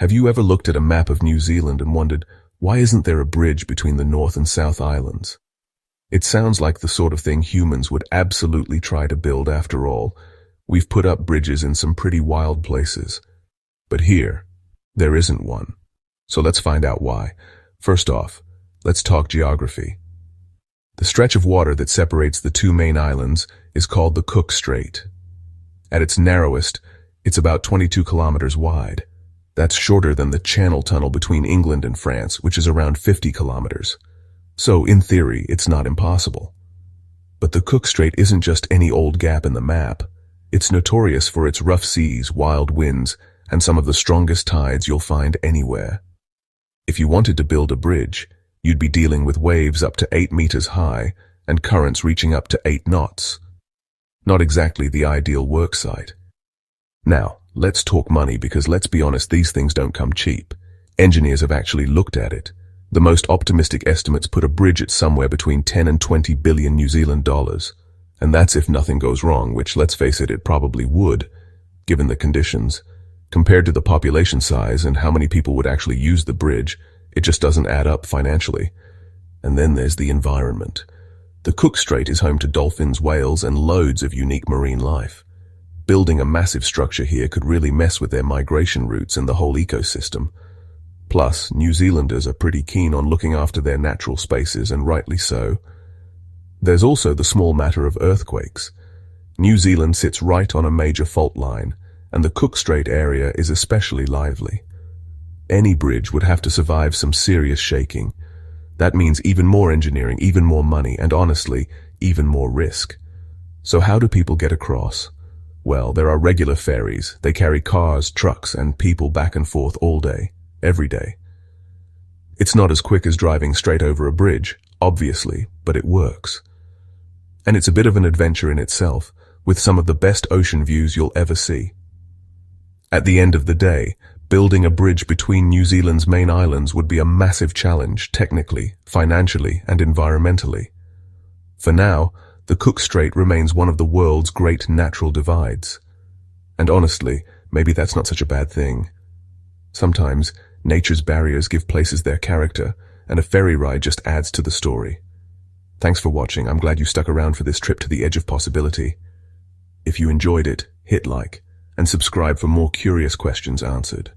Have you ever looked at a map of New Zealand and wondered, why isn't there a bridge between the North and South Islands? It sounds like the sort of thing humans would absolutely try to build after all. We've put up bridges in some pretty wild places. But here, there isn't one. So let's find out why. First off, let's talk geography. The stretch of water that separates the two main islands is called the Cook Strait. At its narrowest, it's about 22 kilometers wide. That's shorter than the Channel Tunnel between England and France, which is around 50 kilometers. So, in theory, it's not impossible. But the Cook Strait isn't just any old gap in the map. It's notorious for its rough seas, wild winds, and some of the strongest tides you'll find anywhere. If you wanted to build a bridge, you'd be dealing with waves up to 8 meters high and currents reaching up to 8 knots. Not exactly the ideal work site. Now, let's talk money because let's be honest, these things don't come cheap. Engineers have actually looked at it. The most optimistic estimates put a bridge at somewhere between 10 and 20 billion New Zealand dollars. And that's if nothing goes wrong, which, let's face it, it probably would, given the conditions. Compared to the population size and how many people would actually use the bridge, it just doesn't add up financially. And then there's the environment. The Cook Strait is home to dolphins, whales, and loads of unique marine life. Building a massive structure here could really mess with their migration routes and the whole ecosystem. Plus, New Zealanders are pretty keen on looking after their natural spaces, and rightly so. There's also the small matter of earthquakes. New Zealand sits right on a major fault line, and the Cook Strait area is especially lively. Any bridge would have to survive some serious shaking. That means even more engineering, even more money, and honestly, even more risk. So how do people get across? Well, there are regular ferries. They carry cars, trucks, and people back and forth all day, every day. It's not as quick as driving straight over a bridge, obviously, but it works. And it's a bit of an adventure in itself, with some of the best ocean views you'll ever see. At the end of the day, building a bridge between New Zealand's main islands would be a massive challenge, technically, financially, and environmentally. For now, the Cook Strait remains one of the world's great natural divides. And honestly, maybe that's not such a bad thing. Sometimes, nature's barriers give places their character, and a ferry ride just adds to the story. Thanks for watching. I'm glad you stuck around for this trip to the edge of possibility. If you enjoyed it, hit like, and subscribe for more curious questions answered.